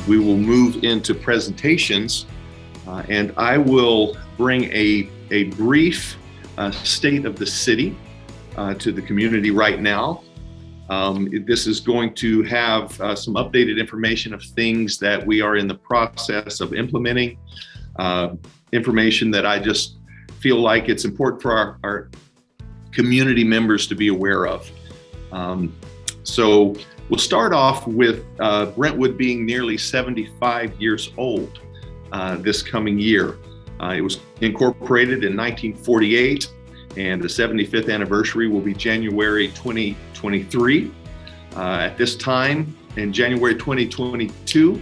we will move into presentations, and I will bring a brief state of the city to the community right now. This is going to have some updated information of things that we are in the process of implementing, information that I just feel like it's important for our community members to be aware of. So we'll start off with Brentwood being nearly 75 years old this coming year. It was incorporated in 1948, and the 75th anniversary will be January 2023. At this time, in January 2022,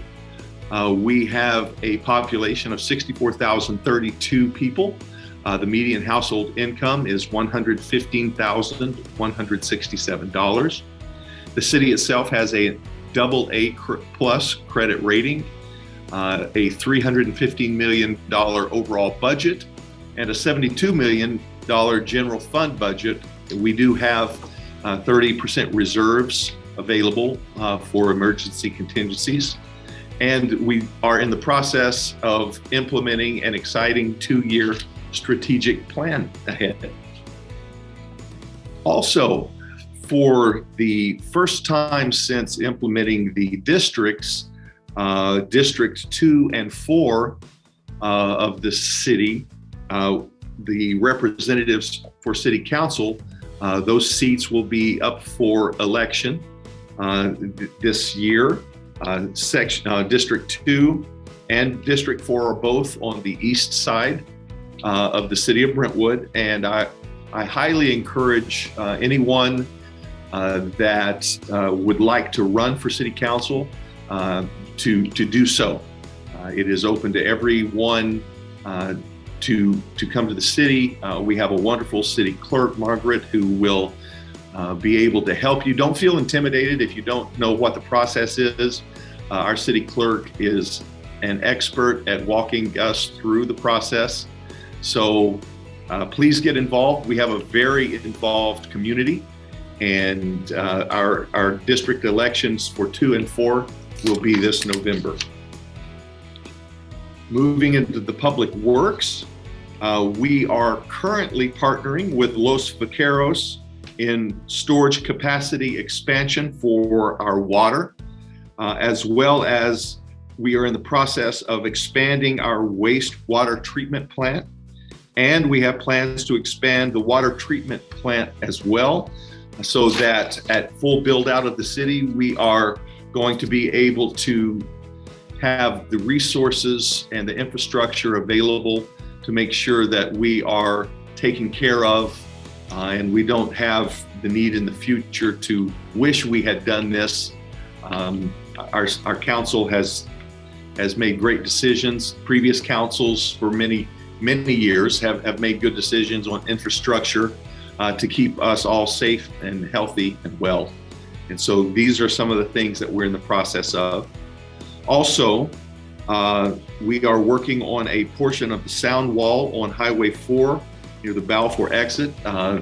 we have a population of 64,032 people. The median household income is $115,167. The city itself has a AA plus credit rating, a $315 million overall budget, and a $72 million general fund budget. We do have 30% reserves available for emergency contingencies. And we are in the process of implementing an exciting 2-year strategic plan ahead. Also, for the first time since implementing the districts, District 2 and 4 of the city, the representatives for City Council, those seats will be up for election this year. District 2 and District 4 are both on the east side of the city of Brentwood, and I highly encourage anyone that would like to run for City Council to do so. It is open to everyone to come to the city. We have a wonderful city clerk, Margaret, who will be able to help you. Don't feel intimidated if you don't know what the process is. Our city clerk is an expert at walking us through the process. So please get involved. We have a very involved community, and our district elections for 2 and 4 will be this November. Moving into the public works, we are currently partnering with Los Vaqueros in storage capacity expansion for our water, as well as we are in the process of expanding our wastewater treatment plant. And we have plans to expand the water treatment plant as well, so that at full build out of the city, we are going to be able to have the resources and the infrastructure available to make sure that we are taken care of, and we don't have the need in the future to wish we had done this. Our council has made great decisions. Previous councils for many years have made good decisions on infrastructure to keep us all safe and healthy and well. And so these are some of the things that we're in the process of. Also, we are working on a portion of the sound wall on Highway 4 near the Balfour exit.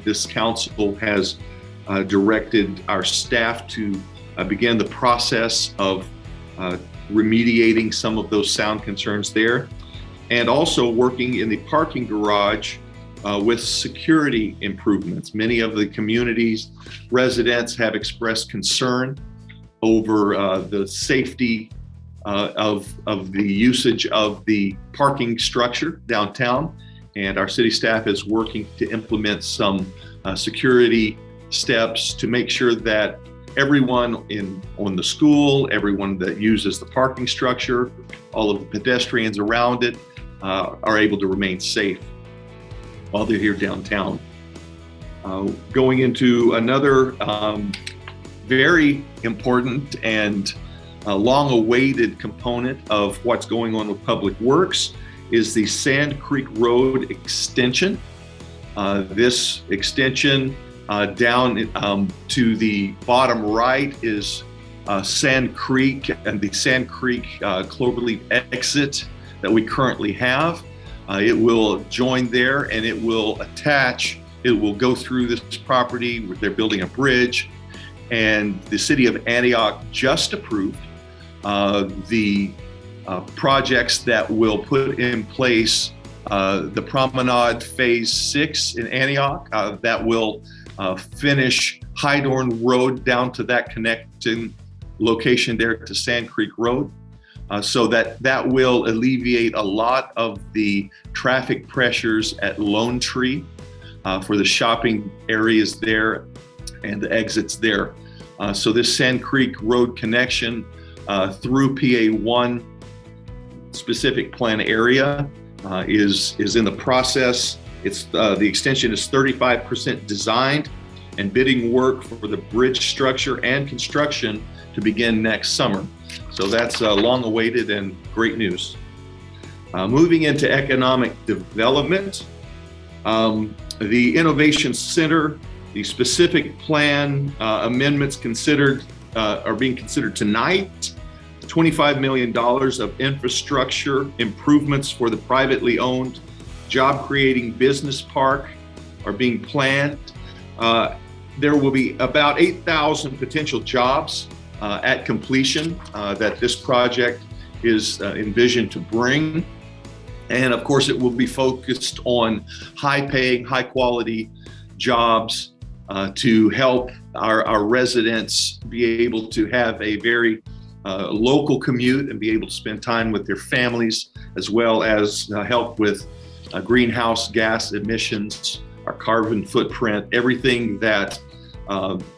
This council has directed our staff to begin the process of remediating some of those sound concerns there, and also working in the parking garage with security improvements. Many of the community's residents have expressed concern over the safety of the usage of the parking structure downtown, and our city staff is working to implement some security steps to make sure that everyone on the school, everyone that uses the parking structure, all of the pedestrians around it are able to remain safe while they're here downtown. Going into another very important and long-awaited component of what's going on with Public Works is the Sand Creek Road extension. This extension down to the bottom right is Sand Creek and the Sand Creek Cloverleaf exit that we currently have. It will join there, and it will attach, it will go through this property. They're building a bridge, and the city of Antioch just approved the projects that will put in place the Promenade Phase 6 in Antioch that will finish Hydorn Road down to that connecting location there to Sand Creek Road. So that will alleviate a lot of the traffic pressures at Lone Tree for the shopping areas there and the exits there. So this Sand Creek Road connection through PA1 specific plan area is in the process. It's the extension is 35% designed, and bidding work for the bridge structure and construction to begin next summer. So that's long awaited and great news. Moving into economic development, the Innovation Center, the specific plan amendments are being considered tonight. $25 million of infrastructure improvements for the privately owned job-creating business park are being planned. There will be about 8,000 potential jobs at completion that this project is envisioned to bring. And of course, it will be focused on high-paying, high-quality jobs to help our residents be able to have a very local commute and be able to spend time with their families, as well as help with greenhouse gas emissions, our carbon footprint, everything that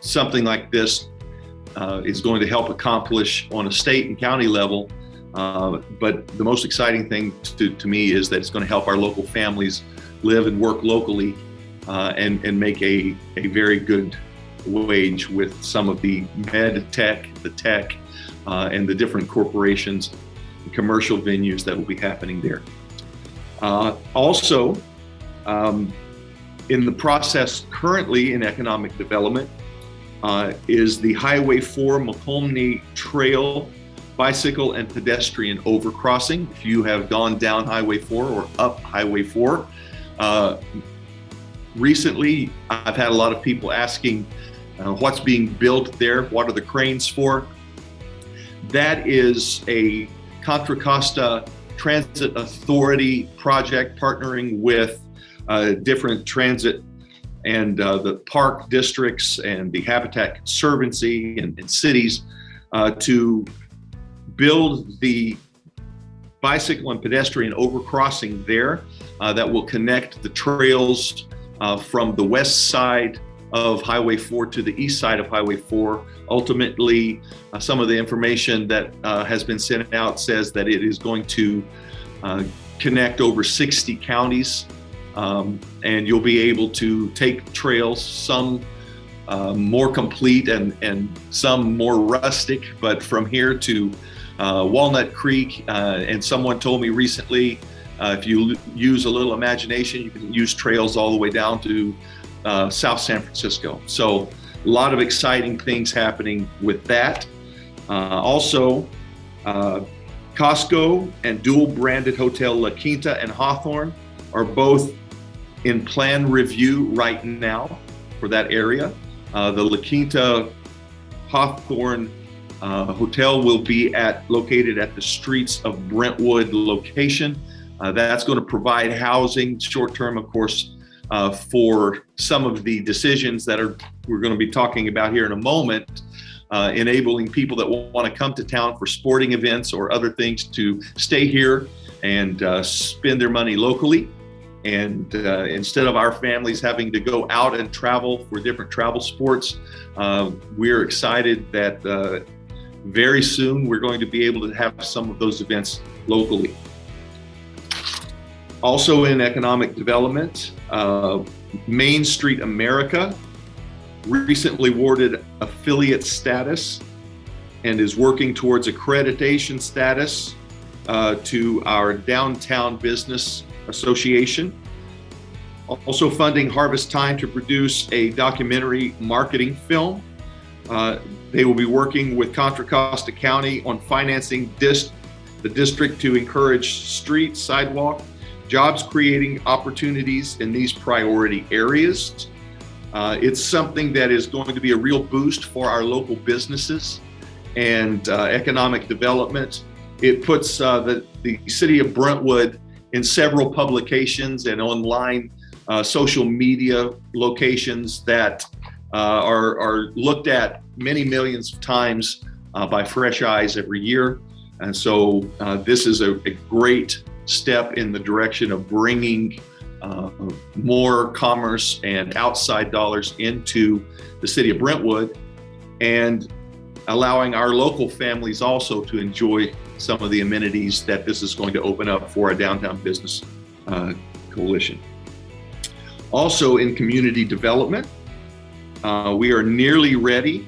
something like this is going to help accomplish on a state and county level. But the most exciting thing to me is that it's going to help our local families live and work locally and make a very good wage with some of the med tech, the tech, and the different corporations and commercial venues that will be happening there. Also, in the process currently in economic development is the Highway 4 𝐒𝐭𝐚𝐭 Trail bicycle and pedestrian overcrossing. If you have gone down Highway 4 or up Highway 4, recently I've had a lot of people asking what's being built there, what are the cranes for? That is a Contra Costa Transit Authority project partnering with different transit and the park districts and the Habitat Conservancy and cities to build the bicycle and pedestrian overcrossing there that will connect the trails from the west side of Highway 4 to the east side of Highway 4. Ultimately, some of the information that has been sent out says that it is going to connect over 60 counties, and you'll be able to take trails, some more complete and some more rustic, but from here to Walnut Creek, and someone told me recently, if you use a little imagination, you can use trails all the way down to South San Francisco. So a lot of exciting things happening with that. Also, Costco and dual branded hotel La Quinta and Hawthorne are both in plan review right now for that area. The La Quinta Hawthorne hotel will be located at the Streets of Brentwood location. That's going to provide housing short-term, of course, for some of the decisions that we're going to be talking about here in a moment, enabling people that want to come to town for sporting events or other things to stay here and spend their money locally. And instead of our families having to go out and travel for different travel sports, we're excited that very soon we're going to be able to have some of those events locally. Also in economic development, Main Street America recently awarded affiliate status and is working towards accreditation status to our Downtown Business Association. Also funding Harvest Time to produce a documentary marketing film. They will be working with Contra Costa County on financing the district to encourage street, sidewalk, jobs creating opportunities in these priority areas. It's something that is going to be a real boost for our local businesses and economic development. It puts the city of Brentwood in several publications and online social media locations that are looked at many millions of times by fresh eyes every year. And so this is a great step in the direction of bringing more commerce and outside dollars into the city of Brentwood, and allowing our local families also to enjoy some of the amenities that this is going to open up for a downtown business coalition. Also in community development, we are nearly ready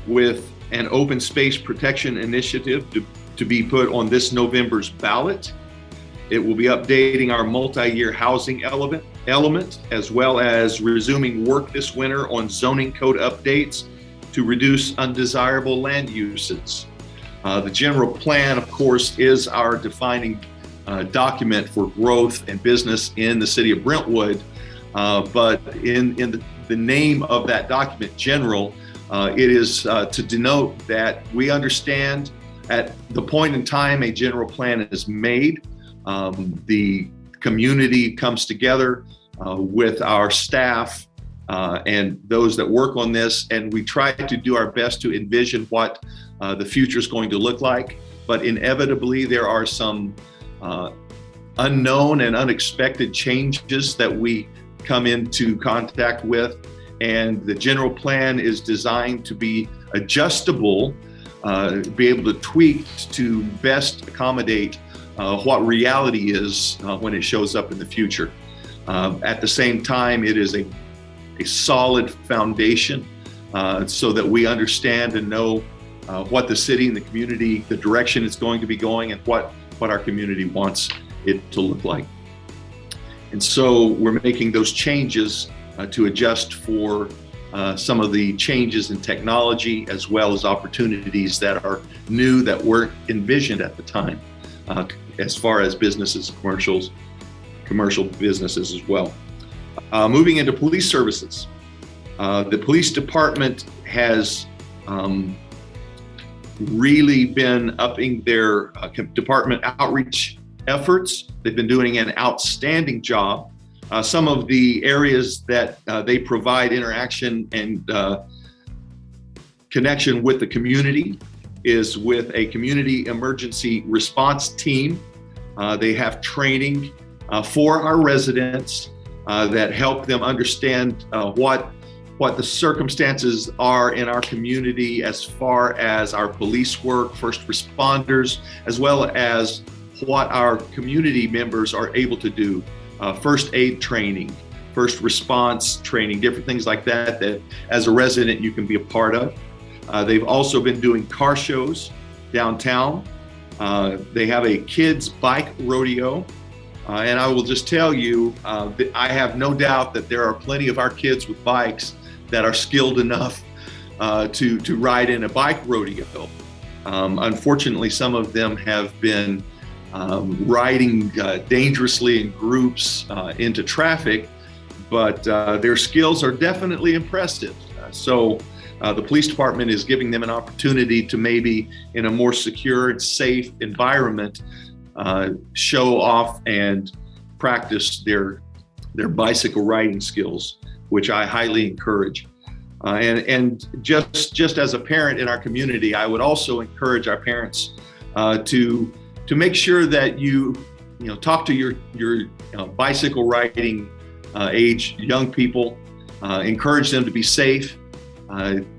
with an open space protection initiative to be put on this November's ballot. It will be updating our multi-year housing element, as well as resuming work this winter on zoning code updates to reduce undesirable land uses. The general plan, of course, is our defining document for growth and business in the city of Brentwood. But in the name of that document, general, it is to denote that we understand at the point in time a general plan is made, the community comes together with our staff and those that work on this, and we try to do our best to envision what the future is going to look like. But inevitably, there are some unknown and unexpected changes that we come into contact with, and the general plan is designed to be adjustable, be able to tweak to best accommodate what reality is when it shows up in the future. At the same time, it is a solid foundation so that we understand and know what the city and the community, the direction it's going to be going, and what our community wants it to look like. And so we're making those changes to adjust for some of the changes in technology, as well as opportunities that are new that weren't envisioned at the time, as far as businesses, commercial businesses as well. Moving into police services. The police department has really been upping their department outreach efforts. They've been doing an outstanding job. Some of the areas that they provide interaction and connection with the community is with a community emergency response team. They have training for our residents that help them understand what the circumstances are in our community as far as our police work, first responders, as well as what our community members are able to do. First aid training, first response training, different things like that as a resident you can be a part of. They've also been doing car shows downtown. They have a kids bike rodeo. And I will just tell you, that I have no doubt that there are plenty of our kids with bikes that are skilled enough to ride in a bike rodeo. Unfortunately, some of them have been riding dangerously in groups into traffic, but their skills are definitely impressive. So the police department is giving them an opportunity to maybe in a more secure and safe environment show off and practice their bicycle riding skills, which I highly encourage. And just as a parent in our community, I would also encourage our parents to make sure that you talk to your bicycle riding age young people, encourage them to be safe.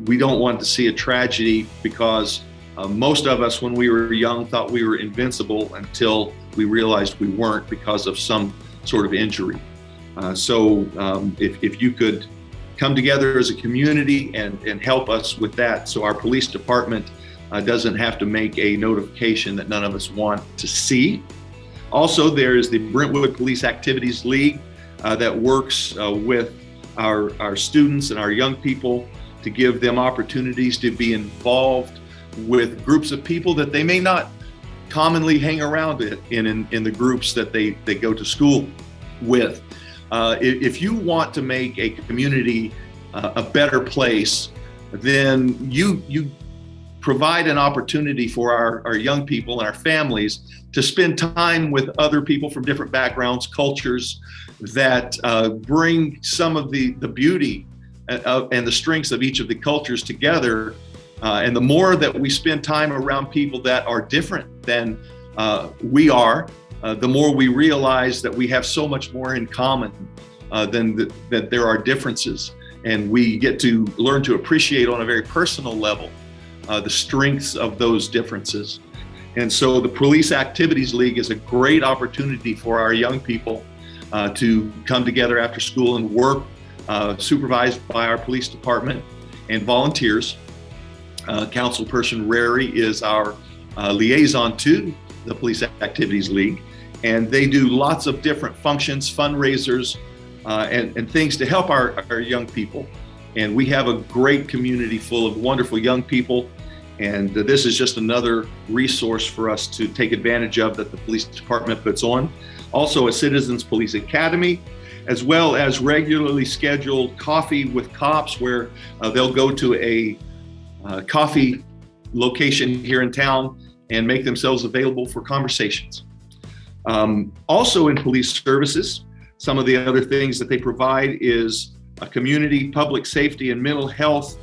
We don't want to see a tragedy because most of us, when we were young, thought we were invincible until we realized we weren't because of some sort of injury. So if you could come together as a community and help us with that, so our police department doesn't have to make a notification that none of us want to see. Also, there is the Brentwood Police Activities League that works with our students and our young people to give them opportunities to be involved with groups of people that they may not commonly hang around in the groups that they go to school with. If you want to make a community a better place, then you provide an opportunity for our young people and our families to spend time with other people from different backgrounds, cultures, that bring some of the beauty and the strengths of each of the cultures together. And the more that we spend time around people that are different than we are, the more we realize that we have so much more in common than that there are differences. And we get to learn to appreciate on a very personal level the strengths of those differences. And so the Police Activities League is a great opportunity for our young people to come together after school and work, supervised by our police department and volunteers. Councilperson Rary is our liaison to the Police Activities League, and they do lots of different functions, fundraisers, and things to help our young people. And we have a great community full of wonderful young people, and this is just another resource for us to take advantage of that the police department puts on. Also a Citizens Police Academy, as well as regularly scheduled coffee with cops, where they'll go to a coffee location here in town and make themselves available for conversations. Also in police services, some of the other things that they provide is a community public safety and mental health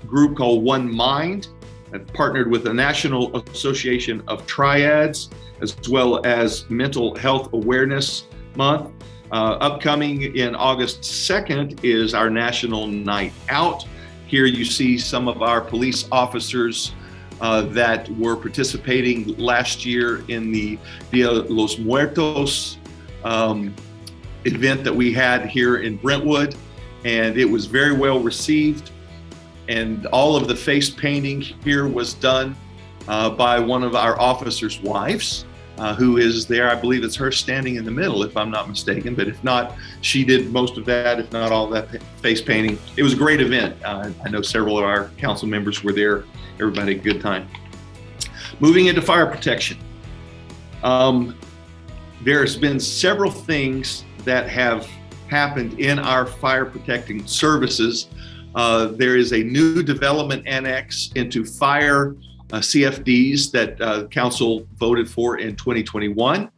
group called One Mind. I've partnered with the National Association of Triads, as well as Mental Health Awareness Month. Upcoming in August 2nd is our National Night Out. Here you see some of our police officers that were participating last year in the Dia de los Muertos event that we had here in Brentwood, and it was very well received. And all of the face painting here was done by one of our officers' wives, who is there. I believe it's her standing in the middle, if I'm not mistaken, but if not, she did most of that, if not all that face painting. It was a great event. I know several of our council members were there. Everybody had a good time. Moving into fire protection. There's been several things that have happened in our fire protecting services. There is a new development annex into fire CFDs that council voted for in 2021.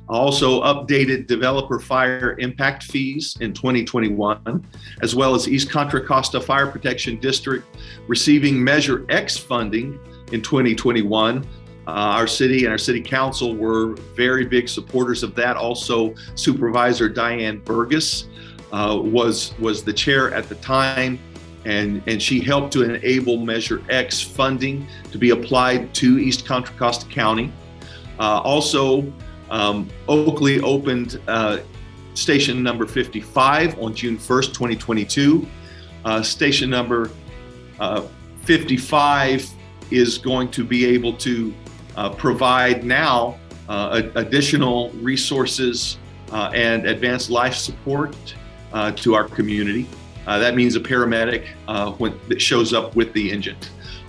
Also updated developer fire impact fees in 2021, as well as East Contra Costa Fire Protection District receiving Measure X funding in 2021. Our city and our city council were very big supporters of that. Also, Supervisor Diane Burgess was the chair at the time, and she helped to enable Measure X funding to be applied to East Contra Costa County. Also, Oakley opened station number 55 on June 1st, 2022. Station number 55 is going to be able to provide now additional resources and advanced life support to our community. That means a paramedic that shows up with the engine.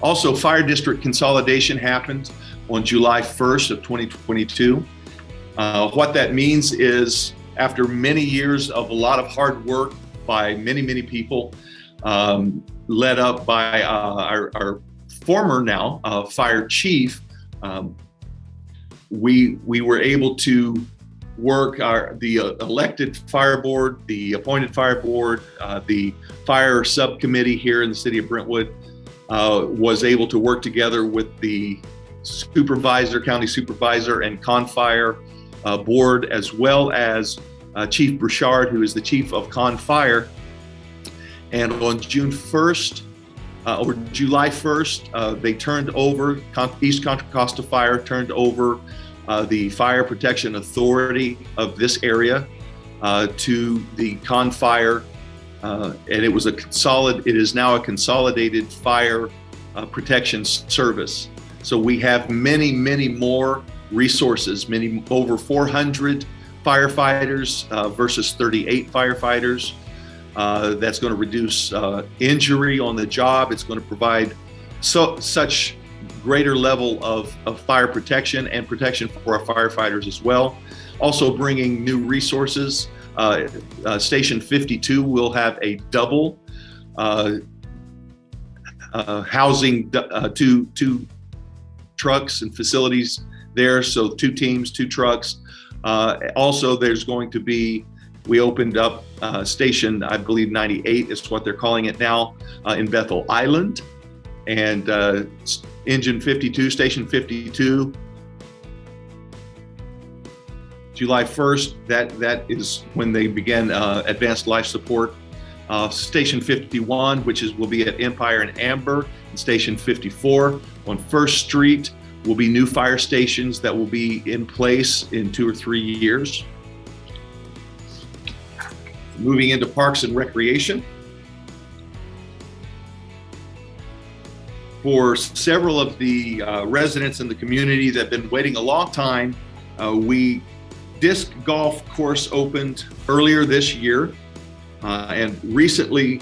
Also, fire district consolidation happened on July 1st of 2022. What that means is, after many years of a lot of hard work by many people, led up by our former now fire chief, we were able to work the elected fire board, the appointed fire board, the fire subcommittee here in the city of Brentwood was able to work together with the supervisor, county supervisor, and ConFire board, as well as Chief Bouchard, who is the chief of ConFire. And on June 1st, or July 1st, they turned over, East Contra Costa Fire turned over the Fire Protection Authority of this area to the ConFire, and it is now a consolidated fire protection service. So we have many more resources, over 400 firefighters versus 38 firefighters. That's going to reduce injury on the job. It's going to provide such greater level of fire protection and protection for our firefighters as well. Also bringing new resources. Station 52 will have a double housing two trucks and facilities there. So 2 teams, 2 trucks. Also, there's going to be, we opened up station, I believe 98 is what they're calling it now, in Bethel Island. And engine 52, station 52, July 1st, that is when they began advanced life support. Station 51, which will be at Empire and Amber, and Station 54 on First Street will be new fire stations that will be in place in 2 or 3 years. Moving into Parks and Recreation. For several of the residents in the community that have been waiting a long time, disc golf course opened earlier this year, and recently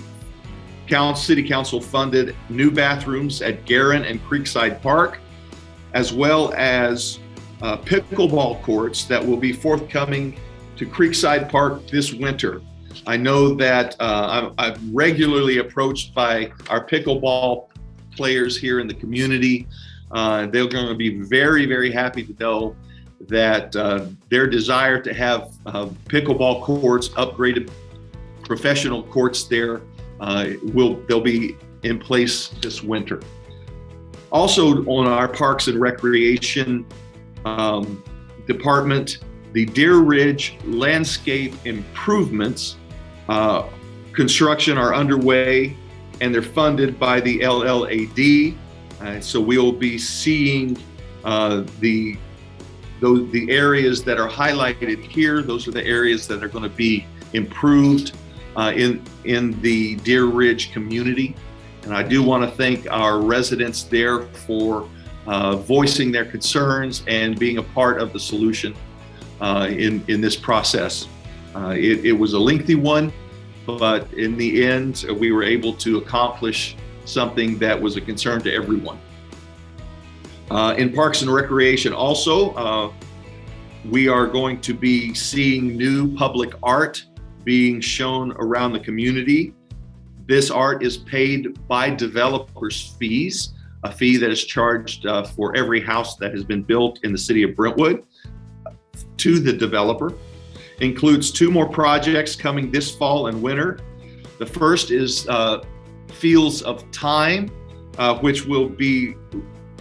City Council funded new bathrooms at Guerin and Creekside Park, as well as pickleball courts that will be forthcoming to Creekside Park this winter. I know that I'm regularly approached by our pickleball players here in the community. They're going to be very, very happy to know that their desire to have pickleball courts, upgraded professional courts there, they'll be in place this winter. Also on our Parks and Recreation department, the Deer Ridge landscape improvements construction are underway, and they're funded by the LLAD. So we'll be seeing the areas that are highlighted here. Those are the areas that are going to be improved in the Deer Ridge community. And I do want to thank our residents there for voicing their concerns and being a part of the solution in this process. It was a lengthy one, but in the end, we were able to accomplish something that was a concern to everyone. In Parks and Recreation also, we are going to be seeing new public art being shown around the community. This art is paid by developers' fees, a fee that is charged for every house that has been built in the city of Brentwood to the developer. Includes 2 more projects coming this fall and winter. The first is Fields of Time, which will be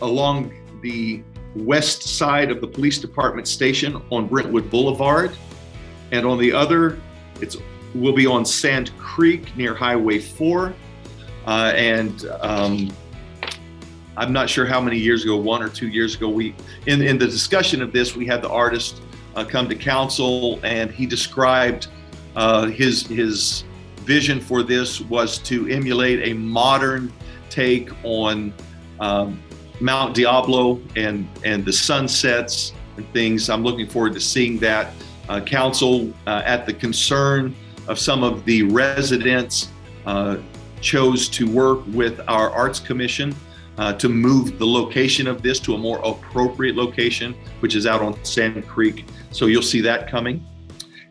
along the west side of the police department station on Brentwood Boulevard. And on the other, will be on Sand Creek near Highway 4. I'm not sure how many years ago, 1 or 2 years ago, in the discussion of this, we had the artist come to council, and he described his vision for this was to emulate a modern take on Mount Diablo and the sunsets and things. I'm looking forward to seeing that. Council, at the concern of some of the residents, chose to work with our Arts Commission to move the location of this to a more appropriate location, which is out on Sand Creek. So you'll see that coming.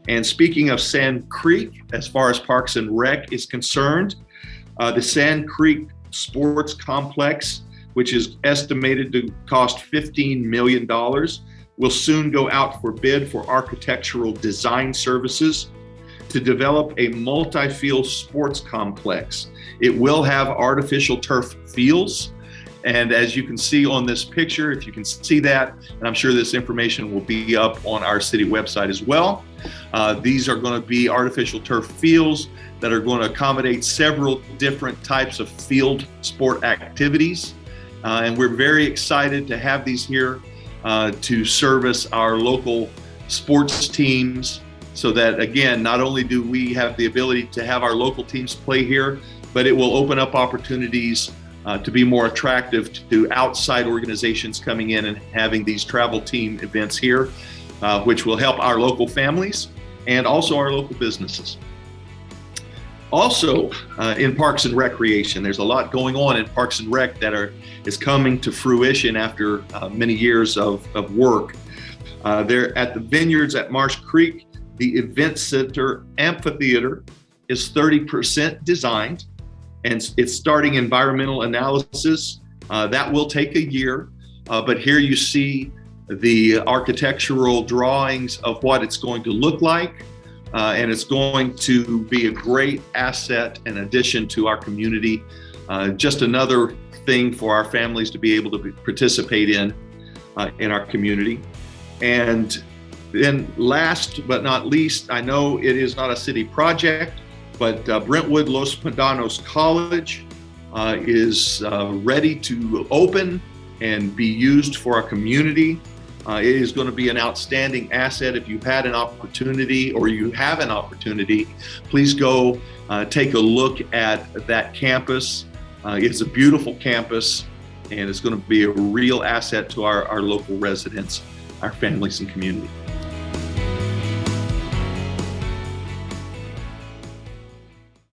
And speaking of Sand Creek, as far as Parks and Rec is concerned, the Sand Creek Sports Complex, which is estimated to cost $15 million, will soon go out for bid for architectural design services to develop a multi-field sports complex. It will have artificial turf fields. And as you can see on this picture, if you can see that, and I'm sure this information will be up on our city website as well. These are going to be artificial turf fields that are going to accommodate several different types of field sport activities. And we're very excited to have these here to service our local sports teams, so that, again, not only do we have the ability to have our local teams play here, but it will open up opportunities to be more attractive to outside organizations coming in and having these travel team events here, which will help our local families and also our local businesses. Also, in Parks and Recreation, there's a lot going on in Parks and Rec that is coming to fruition after many years of work. There at the Vineyards at Marsh Creek, the Event Center Amphitheater is 30% designed and it's starting environmental analysis. That will take a year, but here you see the architectural drawings of what it's going to look like, and it's going to be a great asset and addition to our community. Just another thing for our families to be able to participate in our community. And then last but not least, I know it is not a city project, but Brentwood Los Medanos College is ready to open and be used for our community. It is going to be an outstanding asset. If you've had an opportunity or you have an opportunity, please go take a look at that campus. It's a beautiful campus, and it's going to be a real asset to our local residents, our families, and community.